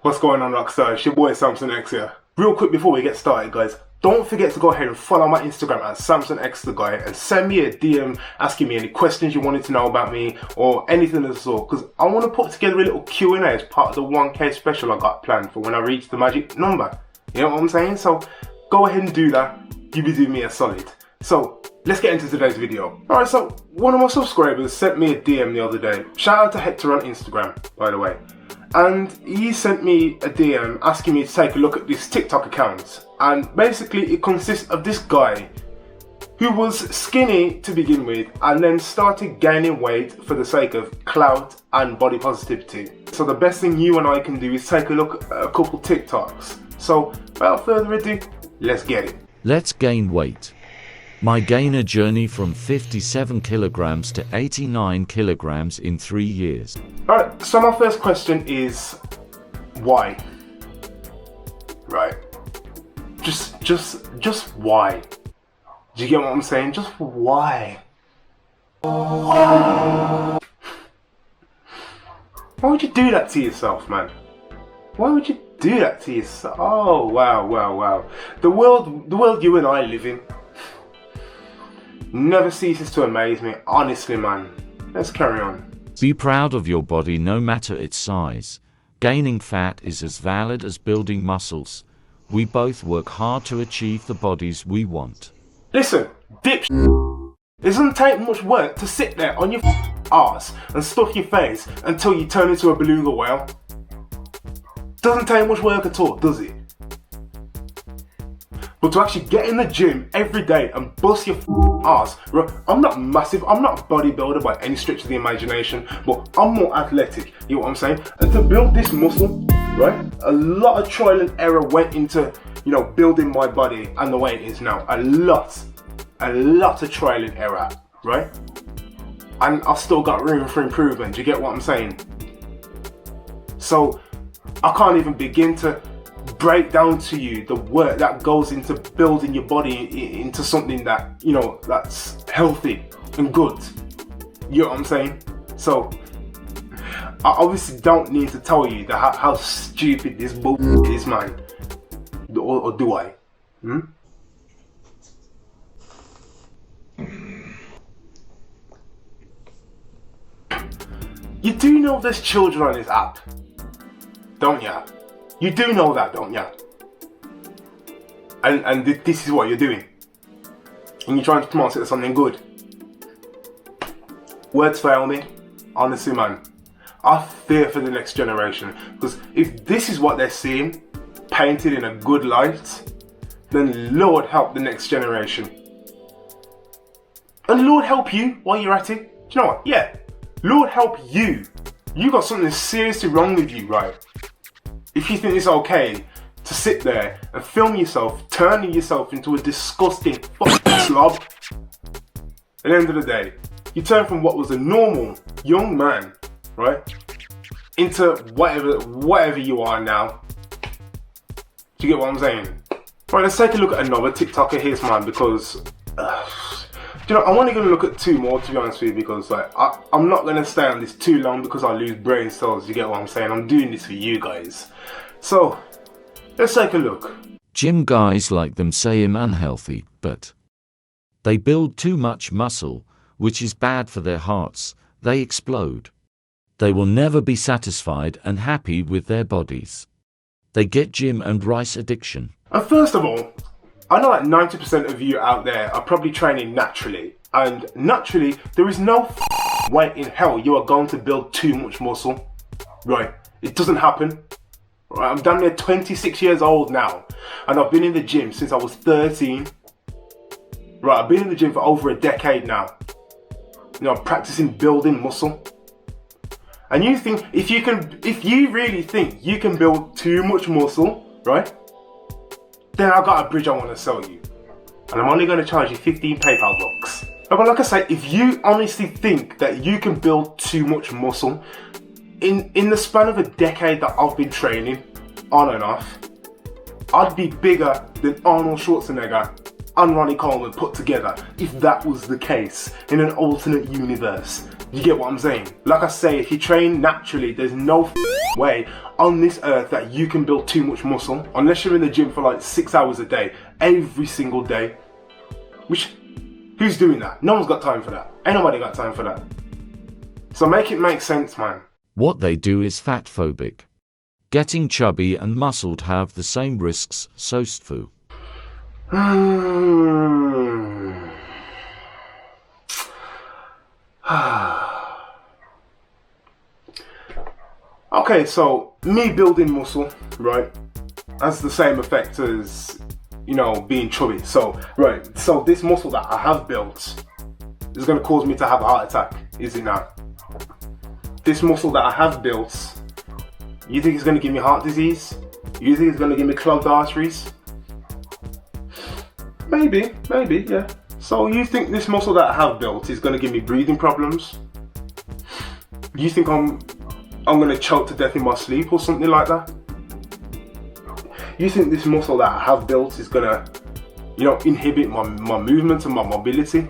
What's going on, Rockstar? It's your boy Samson X here. Real quick before we get started, guys, don't forget to go ahead and follow my Instagram at SamsonXTheGuy and send me a DM asking me any questions you wanted to know about me or anything of the sort, because I want to put together a little Q&A as part of the 1K special I got planned for when I reach the magic number. You know what I'm saying? So go ahead and do that. You'll be doing me a solid. So let's get into today's video. Alright, so one of my subscribers sent me a DM the other day. Shout out to Hector on Instagram, by the way. And he sent me a DM asking me to take a look at this TikTok account. And basically it consists of this guy who was skinny to begin with and then started gaining weight for the sake of clout and body positivity. So the best thing you and I can do is take a look at a couple TikToks. So without further ado, let's get it. Let's gain weight. My gainer journey from 57 kilograms to 89 kilograms in 3 years. Alright, so my first question is, why? Right. Just why? Do you get what I'm saying? Just why? Why would you do that to yourself, man? Why would you do that to yourself? Oh, wow. The world you and I live in never ceases to amaze me, honestly, man. Let's carry on. Be proud of your body no matter its size. Gaining fat is as valid as building muscles. We both work hard to achieve the bodies we want. Listen, it doesn't take much work to sit there on your ass and stuff your face until you turn into a beluga whale. Doesn't take much work at all, does it? But to actually get in the gym every day and bust your ass, I'm not massive, I'm not a bodybuilder by any stretch of the imagination, but I'm more athletic, you know what I'm saying? And to build this muscle, right, a lot of trial and error went into, you know, building my body and the way it is now. A lot of trial and error, right? And I've still got room for improvement, do you get what I'm saying? So, I can't even begin to break down to you the work that goes into building your body into something that, you know, that's healthy and good. You know what I'm saying? So I obviously don't need to tell you that how stupid this bullshit is, man. Or do I? You do know there's children on this app, don't ya? You do know that, don't ya? And this is what you're doing. And you're trying to promote it as something good. Words fail me. Honestly, man. I fear for the next generation. Because if this is what they're seeing, painted in a good light, then Lord help the next generation. And Lord help you while you're at it. Do you know what? Yeah. Lord help you. You got something seriously wrong with you, right? If you think it's okay to sit there and film yourself turning yourself into a disgusting fucking slob, at the end of the day, you turn from what was a normal young man, right, into whatever you are now. Do you get what I'm saying? Right, let's take a look at another TikToker. Here's mine because, you know, I'm only going to look at two more, to be honest with you, because like I'm not going to stay on this too long because I lose brain cells. You get what I'm saying? I'm doing this for you guys. So, let's take a look. Gym guys like them say I'm unhealthy, but they build too much muscle, which is bad for their hearts. They explode. They will never be satisfied and happy with their bodies. They get gym and rice addiction. And first of all, I know that 90% of you out there are probably training naturally. And naturally, there is no way in hell you are going to build too much muscle. Right? It doesn't happen. Right? I'm damn near 26 years old now. And I've been in the gym since I was 13. Right, I've been in the gym for over a decade now. You know, practicing building muscle. And you think, if you really think you can build too much muscle, right? Then I've got a bridge I want to sell you. And I'm only going to charge you 15 PayPal bucks. But like I say, if you honestly think that you can build too much muscle, in the span of a decade that I've been training, on and off, I'd be bigger than Arnold Schwarzenegger and Ronnie Coleman put together if that was the case in an alternate universe. You get what I'm saying? Like I say, if you train naturally, there's no way on this earth that you can build too much muscle unless you're in the gym for like 6 hours a day, every single day. Which, who's doing that? No one's got time for that. Ain't nobody got time for that. So make it make sense, man. What they do is fat phobic. Getting chubby and muscled have the same risks, Sostfu. Okay, so me building muscle, right, has the same effect as, you know, being chubby. So, right, so this muscle that I have built is going to cause me to have a heart attack, is it not? This muscle that I have built, you think it's going to give me heart disease? You think it's going to give me clogged arteries? Maybe, yeah. So you think this muscle that I have built is going to give me breathing problems? You think I'm going to choke to death in my sleep or something like that? You think this muscle that I have built is going to, you know, inhibit my movement and my mobility?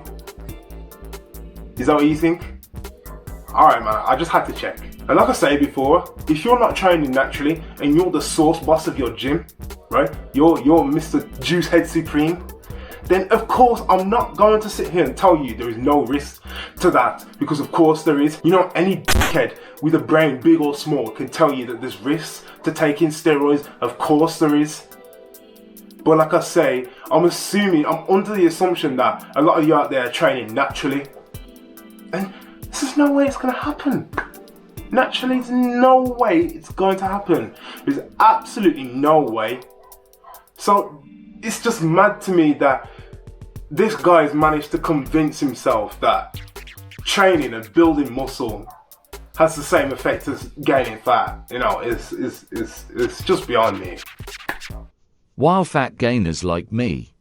Is that what you think? Alright man, I just had to check. And like I said before, if you're not training naturally and you're the source boss of your gym, right? You're Mr. Juice Head Supreme, then of course I'm not going to sit here and tell you there is no risk to that, because of course there is. You know, any dickhead with a brain big or small can tell you that there's risks to taking steroids. Of course there is. But like I say, I'm under the assumption that a lot of you out there are training naturally, and there's no way it's going to happen. Naturally, there's no way it's going to happen. There's absolutely no way. So it's just mad to me that this guy's managed to convince himself that training and building muscle has the same effect as gaining fat. You know, it's just beyond me. While fat gainers like me,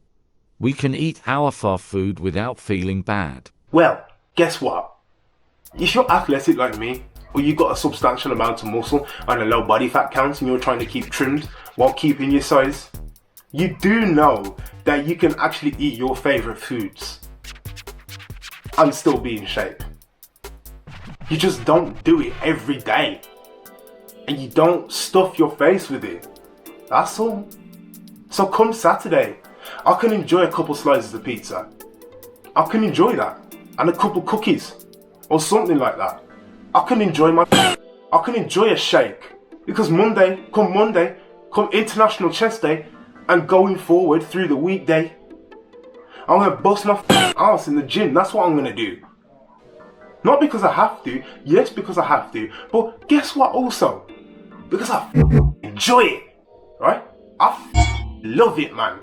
we can eat our food without feeling bad. Well, guess what? If you're athletic like me, or you've got a substantial amount of muscle and a low body fat count and you're trying to keep trimmed while keeping your size, you do know that you can actually eat your favorite foods and still be in shape. You just don't do it every day, and you don't stuff your face with it. That's all. So come Saturday, I can enjoy a couple slices of pizza. I can enjoy that, and a couple cookies or something like that. I can enjoy a shake, because come International Chest Day and going forward through the weekday, I'm gonna bust my ass in the gym. That's what I'm gonna do. Not because I have to, yes, because I have to, but guess what also? Because I enjoy it, right? I love it, man.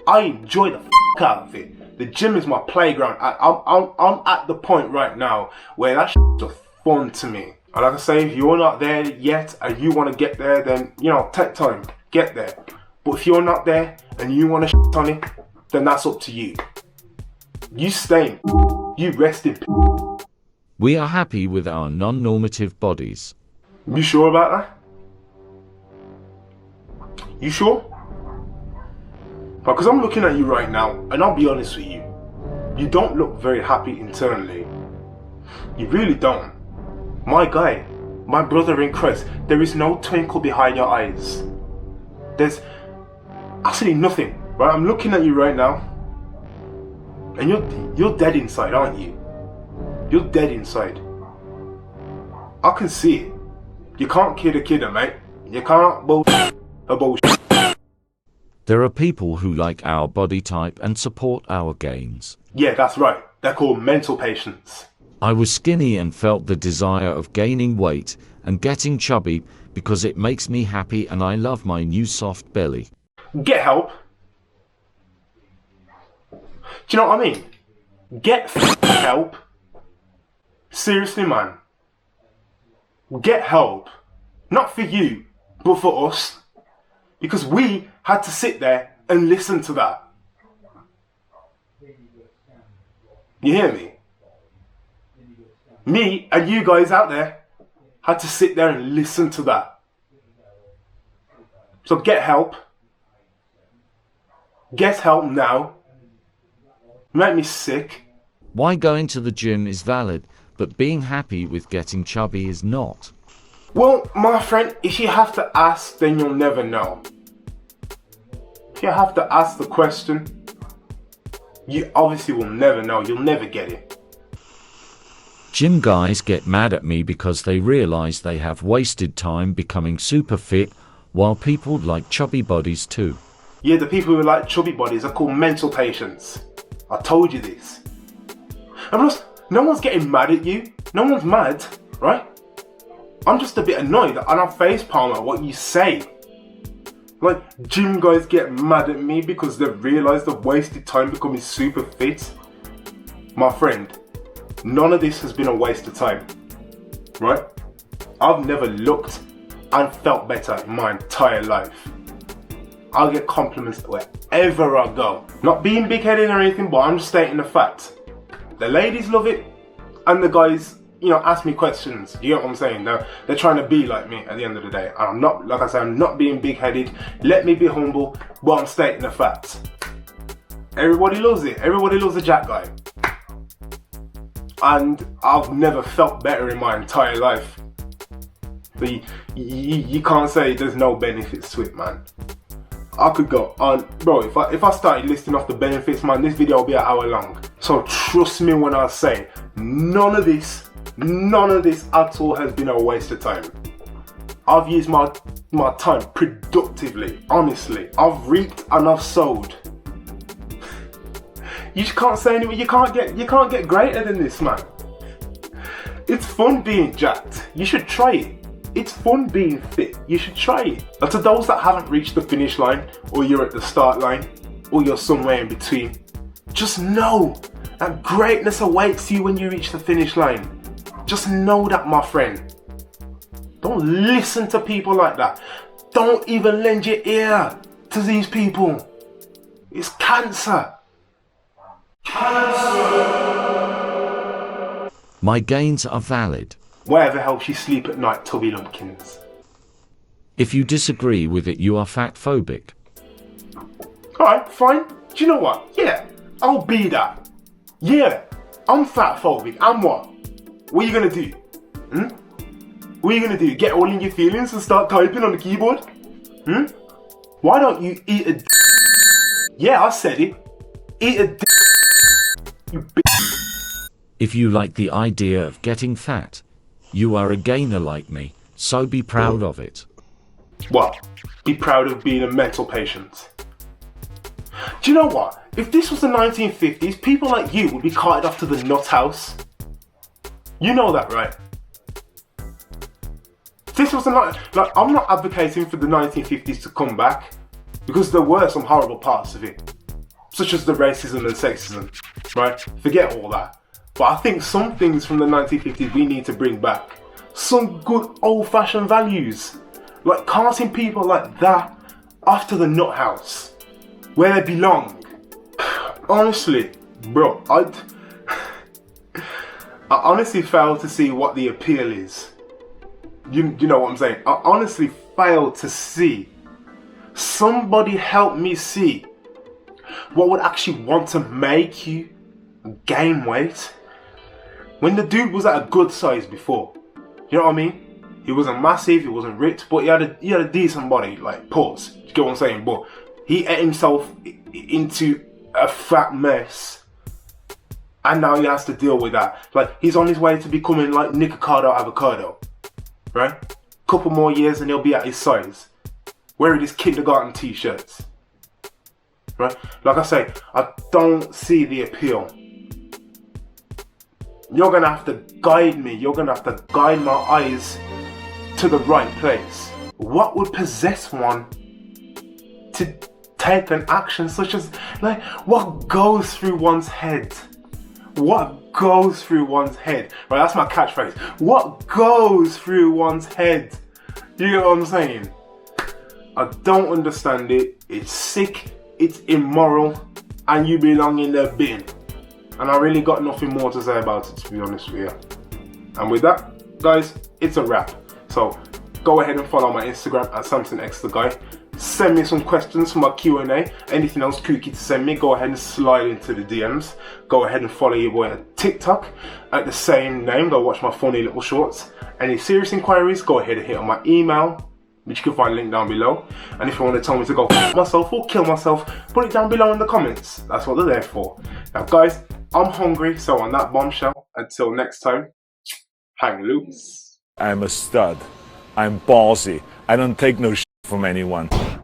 I enjoy the out of it. The gym is my playground. I'm at the point right now where that just fun to me. And like I say, if you're not there yet and you want to get there, then, you know, take time, get there. But if you're not there and you want to on it, then that's up to you. You stay in, you rest in. We are happy with our non-normative bodies. You sure about that? You sure? Because I'm looking at you right now, and I'll be honest with you, you don't look very happy internally. You really don't. My guy, my brother in Christ, there is no twinkle behind your eyes. There's absolutely nothing, right? I'm looking at you right now, and you're dead inside, aren't you? You're dead inside. I can see it. You can't kid a kidder, mate. You can't bullshit a bullshit. There are people who like our body type and support our gains. Yeah, that's right. They're called mental patients. I was skinny and felt the desire of gaining weight and getting chubby because it makes me happy and I love my new soft belly. Get help. Do you know what I mean? Get help. Seriously, man. Get help. Not for you, but for us. Because we had to sit there and listen to that. You hear me? Me and you guys out there had to sit there and listen to that. So get help. Get help now. Make me sick. Why going to the gym is valid, but being happy with getting chubby is not. Well, my friend, if you have to ask, then you'll never know. If you have to ask the question, you obviously will never know. You'll never get it. Gym guys get mad at me because they realize they have wasted time becoming super fit, while people like chubby bodies too. Yeah, the people who like chubby bodies are called mental patients. I told you this. And plus, no one's getting mad at you. No one's mad, right? I'm just a bit annoyed and I facepalm at what you say. Like, gym guys get mad at me because they've realised they've wasted time becoming super fit. My friend, none of this has been a waste of time, right? I've never looked and felt better in my entire life. I get compliments wherever I go. Not being big-headed or anything, but I'm just stating the fact. The ladies love it, and the guys, ask me questions. You get what I'm saying? They're trying to be like me at the end of the day. And I'm not, like I said, I'm not being big-headed. Let me be humble, but I'm stating the facts. Everybody loves it. Everybody loves a jack guy. And I've never felt better in my entire life. So you can't say there's no benefits to it, man. I could go on, bro, if I started listing off the benefits, man, this video will be an hour long. So trust me when I say, none of this at all has been a waste of time. I've used my time productively, honestly. I've reaped and I've sowed. You just can't say anything, you can't get greater than this, man. It's fun being jacked. You should try it. It's fun being fit. You should try it. And to those that haven't reached the finish line, or you're at the start line, or you're somewhere in between, just know that greatness awaits you when you reach the finish line. Just know that, my friend. Don't listen to people like that. Don't even lend your ear to these people. It's cancer. My gains are valid. Whatever helps you sleep at night, Tubby Lumpkins. If you disagree with it, you are fat-phobic. Alright, fine. Do you know what? Yeah, I'll be that. Yeah, I'm fat-phobic. And what? What are you gonna do? What are you gonna do? Get all in your feelings and start typing on the keyboard? Why don't you eat a Yeah, I said it. Eat a you If you like the idea of getting fat, you are a gainer like me, so be proud of it. What? Be proud of being a mental patient. Do you know what? If this was the 1950s, people like you would be carted off to the nut house. You know that, right? This was I'm not advocating for the 1950s to come back, because there were some horrible parts of it, such as the racism and sexism, right? Forget all that. But I think some things from the 1950s we need to bring back. Some good old-fashioned values. Like carting people like that off to the nut house, where they belong. Honestly, bro, I honestly fail to see what the appeal is. You know what I'm saying? I honestly fail to see. Somebody help me see what would actually want to make you gain weight. When the dude was at a good size before, you know what I mean? He wasn't massive, he wasn't ripped, but he had a decent body, like pause. You get what I'm saying? But he ate himself into a fat mess, and now he has to deal with that. Like, he's on his way to becoming like Nicocado Avocado, right? Couple more years and he'll be at his size, wearing his kindergarten t-shirts, right? Like I say, I don't see the appeal. You're gonna have to guide me. You're gonna have to guide my eyes to the right place. What would possess one to take an action such as, like, what goes through one's head? What goes through one's head? Right, that's my catchphrase. What goes through one's head? You know what I'm saying? I don't understand it. It's sick, it's immoral, and you belong in the bin. And I really got nothing more to say about it, to be honest with you. And with that, guys, it's a wrap. So go ahead and follow my Instagram at SamsonXTheGuy. Send me some questions for my Q&A. Anything else kooky to send me, go ahead and slide into the DMs. Go ahead and follow your boy on TikTok at the same name. Go watch my funny little shorts. Any serious inquiries, go ahead and hit on my email, which you can find linked down below. And if you want to tell me to go f myself or kill myself, put it down below in the comments. That's what they're there for. Now guys, I'm hungry, so on that bombshell, until next time, hang loose. I'm a stud. I'm ballsy. I don't take no shit from anyone.